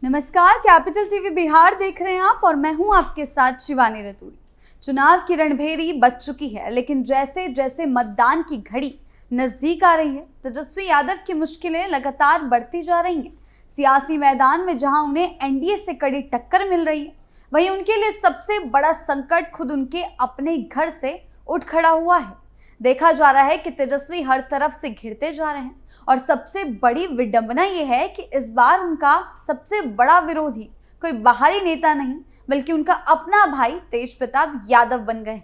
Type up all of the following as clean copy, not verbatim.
नमस्कार, capital TV Bihar देख रहे हैं आप और मैं हूं आपके साथ शिवानी रतूड़ी। चुनाव की रणभेरी बज चुकी है, लेकिन जैसे जैसे मतदान की घड़ी नजदीक आ रही है, तेजस्वी यादव की मुश्किलें लगातार बढ़ती जा रही हैं। सियासी मैदान में जहां उन्हें एनडीए से कड़ी टक्कर मिल रही है, वहीं उनके लिए सबसे बड़ा संकट खुद उनके अपने घर से उठ खड़ा हुआ है। देखा जा रहा है कि तेजस्वी हर तरफ से घिरते जा रहे हैं और सबसे बड़ी विडंबना यह है कि इस बार उनका सबसे बड़ा विरोधी कोई बाहरी नेता नहीं, बल्कि उनका अपना भाई तेजप्रताप यादव बन गए,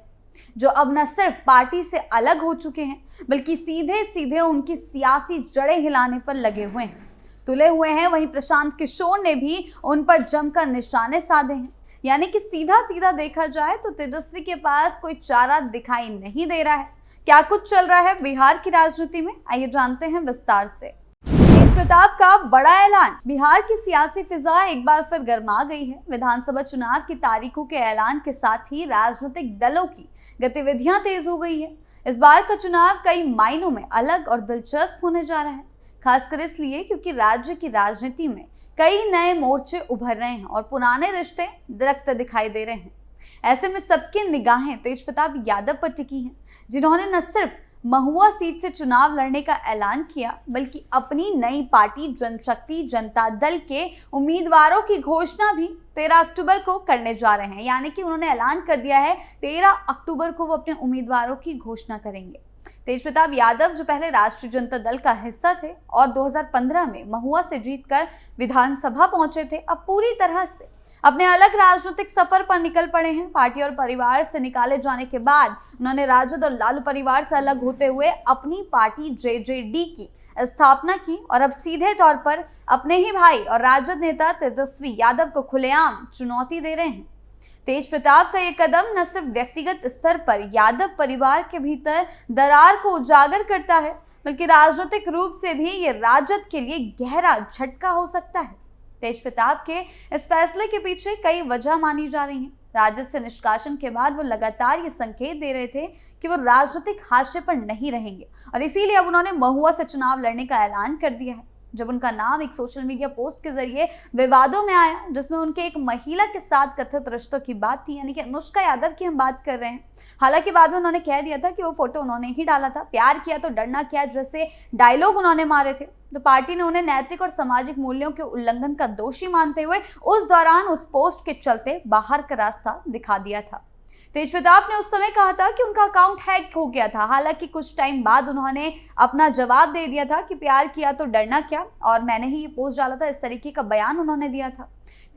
जो अब न सिर्फ पार्टी से अलग हो चुके हैं, बल्कि सीधे सीधे उनकी सियासी जड़ें हिलाने पर लगे हुए हैं, तुले हुए हैं। वहीं प्रशांत किशोर ने भी उन पर जमकर निशाने साधे हैं। यानी कि सीधा सीधा देखा जाए तो तेजस्वी के पास कोई चारा दिखाई नहीं दे रहा है। क्या कुछ चल रहा है बिहार की राजनीति में, आइए जानते हैं विस्तार से। तेजप्रताप का बड़ा ऐलान। बिहार की सियासी फिजा एक बार फिर गर्मा गई है। विधानसभा चुनाव की तारीखों के ऐलान के साथ ही राजनीतिक दलों की गतिविधियां तेज हो गई है। इस बार का चुनाव कई मायनों में अलग और दिलचस्प होने जा रहा है, खासकर इसलिए क्योंकि राज्य की राजनीति में कई नए मोर्चे उभर रहे हैं और पुराने रिश्ते दरकते दिखाई दे रहे हैं। ऐसे में सबकी निगाहें तेजप्रताप यादव पर टिकी हैं, जिन्होंने न सिर्फ महुआ सीट से चुनाव लड़ने का ऐलान किया, बल्कि अपनी नई पार्टी जनशक्ति जनता दल के उम्मीदवारों की घोषणा भी 13 अक्टूबर को करने जा रहे हैं। यानी कि उन्होंने ऐलान कर दिया है 13 अक्टूबर को वो अपने उम्मीदवारों की घोषणा करेंगे। तेजप्रताप यादव, जो पहले राष्ट्रीय जनता दल का हिस्सा थे और 2015 में महुआ से जीतकर विधानसभा पहुंचे थे, अब पूरी तरह से अपने अलग राजनीतिक सफर पर निकल पड़े हैं। पार्टी और परिवार से निकाले जाने के बाद उन्होंने राजद और लालू परिवार से अलग होते हुए अपनी पार्टी जेजेडी की स्थापना की और अब सीधे तौर पर अपने ही भाई और राजद नेता तेजस्वी यादव को खुलेआम चुनौती दे रहे हैं। तेजप्रताप का ये कदम न सिर्फ व्यक्तिगत स्तर पर यादव परिवार के भीतर दरार को उजागर करता है, बल्कि राजनीतिक रूप से भी ये राजद के लिए गहरा झटका हो सकता है। तेजप्रताप के इस फैसले के पीछे कई वजह मानी जा रही हैं। राजद से निष्कासन के बाद वो लगातार ये संकेत दे रहे थे कि वो राजनीतिक हाशिए पर नहीं रहेंगे और इसीलिए अब उन्होंने महुआ से चुनाव लड़ने का ऐलान कर दिया है। जब उनका नाम एक सोशल मीडिया पोस्ट के जरिए विवादों में आया, जिसमें उनके एक महिला के साथ कथित रिश्तों की बात थी, यानी कि अनुष्का यादव की हम बात कर रहे हैं। हालांकि बाद में उन्होंने कह दिया था कि वो फोटो उन्होंने ही डाला था, प्यार किया तो डरना क्या जैसे डायलॉग उन्होंने मारे थे। तो पार्टी ने उन्हें नैतिक और सामाजिक मूल्यों के उल्लंघन का दोषी मानते हुए उस दौरान उस पोस्ट के चलते बाहर का रास्ता दिखा दिया था। तेजप्रताप ने उस समय कहा था कि उनका अकाउंट हैक हो गया था। हालांकि कुछ टाइम बाद उन्होंने अपना जवाब दे दिया था कि प्यार किया तो डरना क्या, और मैंने ही ये पोस्ट डाला था, इस तरीके का बयान उन्होंने दिया था।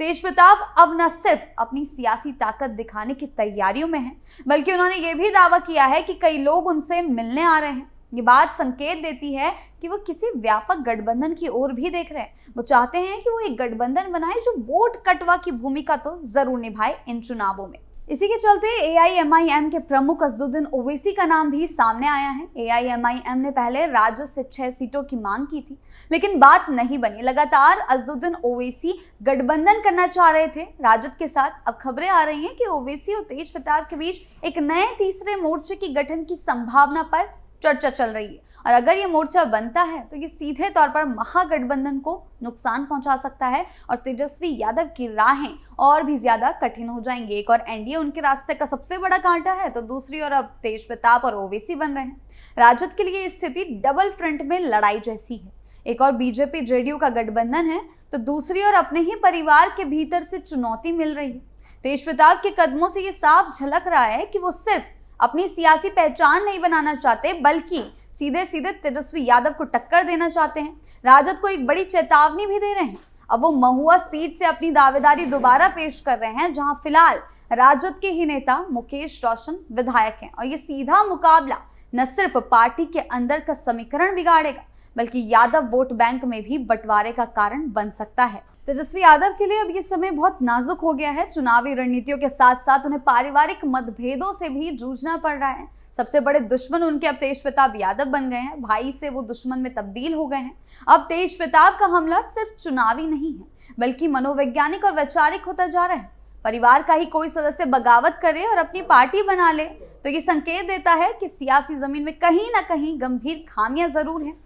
तेजप्रताप अब न सिर्फ अपनी सियासी ताकत दिखाने की तैयारियों में हैं, बल्कि उन्होंने ये भी दावा किया है कि कई लोग उनसे मिलने आ रहे हैं। ये बात संकेत देती है कि वो किसी व्यापक गठबंधन की ओर भी देख रहे हैं। वो चाहते हैं कि वो एक गठबंधन बनाए जो वोट कटवा की भूमिका तो जरूर निभाए इन चुनावों में। इसी के चलते एआईएमआईएम के प्रमुख असदुद्दीन ओवैसी का नाम भी सामने आया है। एआईएमआईएम ने पहले राजद से 6 सीटों की मांग की थी, लेकिन बात नहीं बनी। लगातार असदुद्दीन ओवैसी गठबंधन करना चाह रहे थे राजद के साथ। अब खबरें आ रही हैं कि ओवैसी और तेजप्रताप के बीच एक नए तीसरे मोर्चे की गठन की संभावना पर चर्चा चल रही है, और अगर ये मोर्चा बनता है तो ये सीधे तौर पर महागठबंधन को नुकसान पहुंचा सकता है और तेजस्वी यादव की राहें और भी ज्यादा कठिन हो जाएंगी। एक और एनडीए उनके रास्ते का सबसे बड़ा कांटा है, तो दूसरी ओर अब तेजप्रताप और ओवैसी बन रहे हैं। राजद के लिए स्थिति डबल फ्रंट में लड़ाई जैसी है। एक और बीजेपी जेडीयू का गठबंधन है, तो दूसरी ओर अपने ही परिवार के भीतर से चुनौती मिल रही है। तेजप्रताप के कदमों से ये साफ झलक रहा है कि वो सिर्फ अपनी सियासी पहचान नहीं बनाना चाहते, बल्कि सीधे सीधे तेजस्वी यादव को टक्कर देना चाहते हैं। राजद को एक बड़ी चेतावनी भी दे रहे हैं। अब वो महुआ सीट से अपनी दावेदारी दोबारा पेश कर रहे हैं, जहां फिलहाल राजद के ही नेता मुकेश रोशन विधायक हैं, और ये सीधा मुकाबला न सिर्फ पार्टी के अंदर का समीकरण बिगाड़ेगा, बल्कि यादव वोट बैंक में भी बंटवारे का कारण बन सकता है। तेजस्वी यादव के लिए अब ये समय बहुत नाजुक हो गया है। चुनावी रणनीतियों के साथ साथ उन्हें पारिवारिक मतभेदों से भी जूझना पड़ रहा है। सबसे बड़े दुश्मन उनके अब तेजप्रताप यादव बन गए हैं। भाई से वो दुश्मन में तब्दील हो गए हैं। अब तेजप्रताप का हमला सिर्फ चुनावी नहीं है, बल्कि मनोवैज्ञानिक और वैचारिक होता जा रहा है। परिवार का ही कोई सदस्य बगावत करे और अपनी पार्टी बना ले, तो ये संकेत देता है कि सियासी जमीन में कहीं ना कहीं गंभीर खामियां जरूर हैं।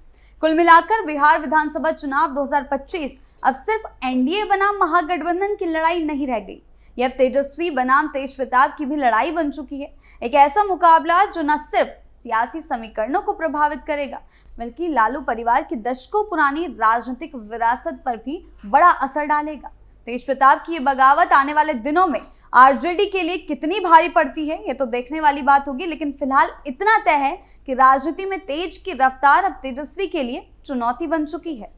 कुल मिलाकर बिहार विधानसभा चुनाव 2025 अब सिर्फ एनडीए बनाम महागठबंधन की लड़ाई नहीं रह गई, ये अब तेजस्वी बनाम तेजप्रताप की भी लड़ाई बन चुकी है। एक ऐसा मुकाबला जो न सिर्फ सियासी समीकरणों को प्रभावित करेगा बल्कि लालू परिवार की दशकों पुरानी राजनीतिक विरासत पर भी बड़ा असर डालेगा। तेजप्रताप की ये बगावत आने वाले दिनों में आरजेडी के लिए कितनी भारी पड़ती है ये तो देखने वाली बात होगी, लेकिन फिलहाल इतना तय है कि राजनीति में तेज की रफ्तार अब तेजस्वी के लिए चुनौती बन चुकी है।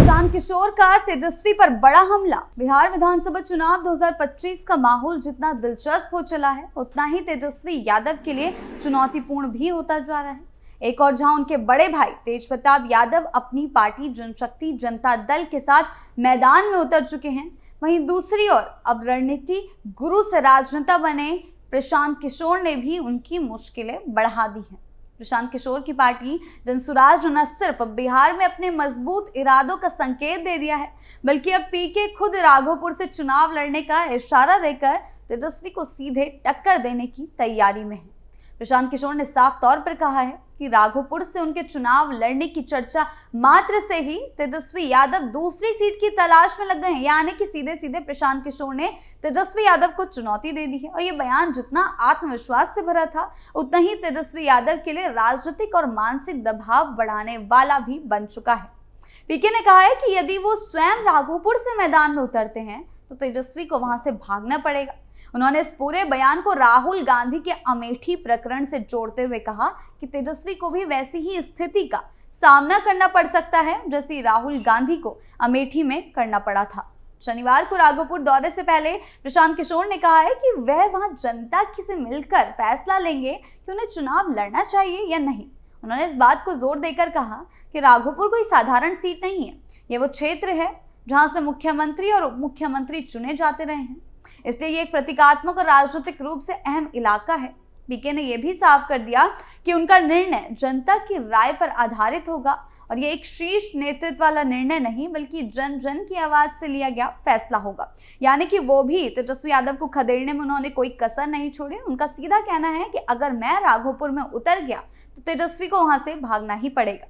प्रशांत किशोर का तेजस्वी पर बड़ा हमला। बिहार विधानसभा चुनाव 2025 का माहौल जितना दिलचस्प हो चला है उतना ही तेजस्वी यादव के लिए चुनौतीपूर्ण भी होता जा रहा है। एक और जहां उनके बड़े भाई तेजप्रताप यादव अपनी पार्टी जनशक्ति जनता दल के साथ मैदान में उतर चुके हैं, वहीं दूसरी ओर अब रणनीति गुरु से राजनेता बने प्रशांत किशोर ने भी उनकी मुश्किलें बढ़ा दी हैं। प्रशांत किशोर की पार्टी जनसुराज न सिर्फ बिहार में अपने मजबूत इरादों का संकेत दे दिया है बल्कि अब पीके खुद राघोपुर से चुनाव लड़ने का इशारा देकर तेजस्वी को सीधे टक्कर देने की तैयारी में है। प्रशांत किशोर ने साफ तौर पर कहा है कि राघोपुर से उनके चुनाव लड़ने की चर्चा मात्र से ही तेजस्वी यादव दूसरी सीट की तलाश में लग गए हैं, यानी कि सीधे सीधे प्रशांत किशोर ने तेजस्वी यादव को चुनौती दे दी है। और ये बयान जितना आत्मविश्वास से भरा था उतना ही तेजस्वी यादव के लिए राजनीतिक और मानसिक दबाव बढ़ाने वाला भी बन चुका है। पीके ने कहा है कि यदि वो स्वयं राघोपुर से मैदान में उतरते हैं तो तेजस्वी को वहां से भागना पड़ेगा। उन्होंने इस पूरे बयान को राहुल गांधी के अमेठी प्रकरण से जोड़ते हुए कहा कि तेजस्वी को भी वैसी ही स्थिति का सामना करना पड़ सकता है जैसी राहुल गांधी को अमेठी में करना पड़ा था। शनिवार को राघोपुर दौरे से पहले प्रशांत किशोर ने कहा है कि वह वहां जनता से मिलकर फैसला लेंगे कि उन्हें चुनाव लड़ना चाहिए या नहीं। उन्होंने इस बात को जोर देकर कहा कि राघोपुर कोई साधारण सीट नहीं है, यह वो क्षेत्र है जहां से मुख्यमंत्री और उप मुख्यमंत्री चुने जाते रहे हैं, इसलिए ये एक प्रतीकात्मक और राजनीतिक रूप से अहम इलाका है। पीके ने यह भी साफ कर दिया कि उनका निर्णय जनता की राय पर आधारित होगा और ये एक शीर्ष नेतृत्व वाला निर्णय नहीं बल्कि जन जन की आवाज से लिया गया फैसला होगा। यानी कि वो भी तेजस्वी यादव को खदेड़ने में उन्होंने कोई कसर नहीं छोड़ी। उनका सीधा कहना है कि अगर मैं राघोपुर में उतर गया तो तेजस्वी को वहां से भागना ही पड़ेगा।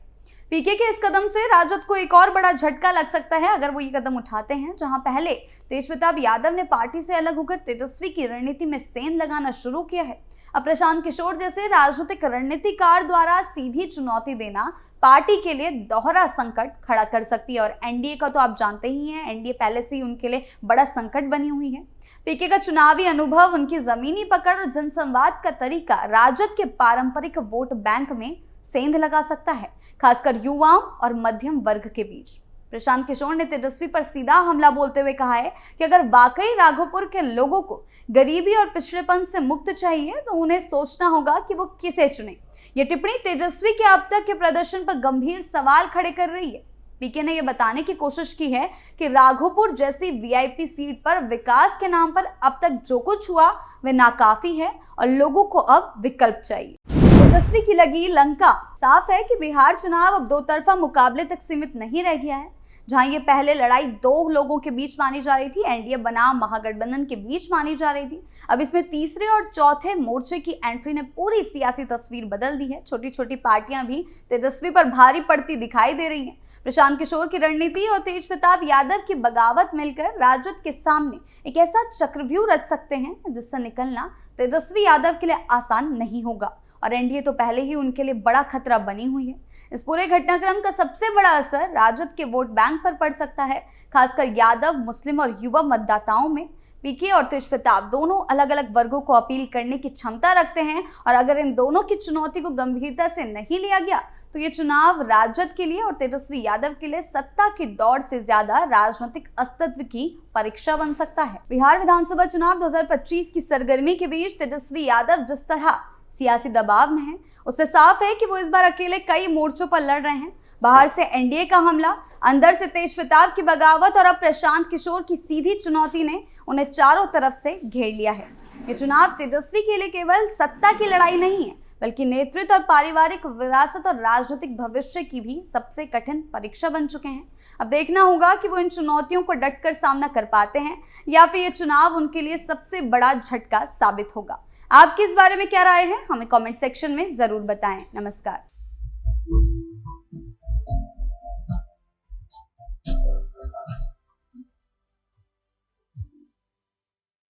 पीके के इस कदम से राजद को एक और बड़ा झटका लग सकता है अगर वो ये कदम उठाते हैं। जहां पहले तेजप्रताप यादव ने पार्टी से अलग होकर तेजस्वी की रणनीति में सेंध लगाना शुरू किया है, अब प्रशांत किशोर जैसे राजनीतिक रणनीतिकार द्वारा सीधी चुनौती देना पार्टी के लिए दोहरा संकट खड़ा कर सकती है। और एनडीए का तो आप जानते ही हैं, एनडीए पहले से ही उनके लिए बड़ा संकट बनी हुई है। पीके का चुनावी अनुभव, उनकी जमीनी पकड़ और जनसंवाद का तरीका राजद के पारंपरिक वोट बैंक में सेंध लगा सकता है, खासकर युवाओं और मध्यम वर्ग के बीच। प्रशांत किशोर ने तेजस्वी पर सीधा हमला बोलते हुए कहा है कि अगर वाकई राघोपुर के लोगों को गरीबी और पिछड़ेपन से मुक्त चाहिए तो उन्हें सोचना होगा कि वो किसे चुने। ये टिप्पणी तेजस्वी के अब तक के प्रदर्शन पर गंभीर सवाल खड़े कर रही है। पीके ने यह बताने की कोशिश की है कि राघोपुर जैसी वीआईपी सीट पर विकास के नाम पर अब तक जो कुछ हुआ वह नाकाफी है और लोगों को अब विकल्प चाहिए। तेजस्वी की लगी लंका। साफ है कि बिहार चुनाव अब दो तरफा मुकाबले तक सीमित नहीं रह गया है। जहां ये पहले लड़ाई दो लोगों के बीच मानी जा रही थी, एनडीए बनाम महागठबंधन के बीच मानी जा रही थी, अब इसमें तीसरे और चौथे मोर्चे की एंट्री ने पूरी सियासी तस्वीर बदल दी है। छोटी छोटी पार्टियां भी तेजस्वी पर भारी पड़ती दिखाई दे रही हैं। प्रशांत किशोर की रणनीति और तेजप्रताप यादव की बगावत मिलकर राजद के सामने एक ऐसा चक्रव्यूह रच सकते हैं जिससे निकलना तेजस्वी यादव के लिए आसान नहीं होगा और एनडीए तो पहले ही उनके लिए बड़ा खतरा बनी हुई है। इस पूरे घटनाक्रम का सबसे बड़ा असर राजद के वोट बैंक पर पड़ सकता है, खासकर यादव, मुस्लिम और युवा मतदाताओं में। पीके और तेजप्रताप दोनों अलग अलग वर्गों को अपील करने की क्षमता रखते हैं और अगर इन दोनों की चुनौती को गंभीरता से नहीं लिया गया तो ये चुनाव राजद के लिए और तेजस्वी यादव के लिए सत्ता की दौड़ से ज्यादा राजनीतिक अस्तित्व की परीक्षा बन सकता है। बिहार विधानसभा चुनाव 2025 की सरगर्मी के बीच तेजस्वी यादव जिस तरह सियासी दबाव में है उससे साफ है कि वो इस बार अकेले कई मोर्चों पर लड़ रहे हैं। बाहर से एनडीए का हमला, अंदर से तेजप्रताप की बगावत और अब प्रशांत किशोर की सीधी चुनौती ने उन्हें चारों तरफ से घेर लिया है। ये चुनाव तेजस्वी के लिए केवल सत्ता की लड़ाई नहीं है बल्कि नेतृत्व और पारिवारिक विरासत और राजनीतिक भविष्य की भी सबसे कठिन परीक्षा बन चुके हैं। अब देखना होगा कि वो इन चुनौतियों को डटकर सामना कर पाते हैं या फिर ये चुनाव उनके लिए सबसे बड़ा झटका साबित होगा। आपकी इस बारे में क्या राय है, हमें कमेंट सेक्शन में जरूर बताएं। नमस्कार।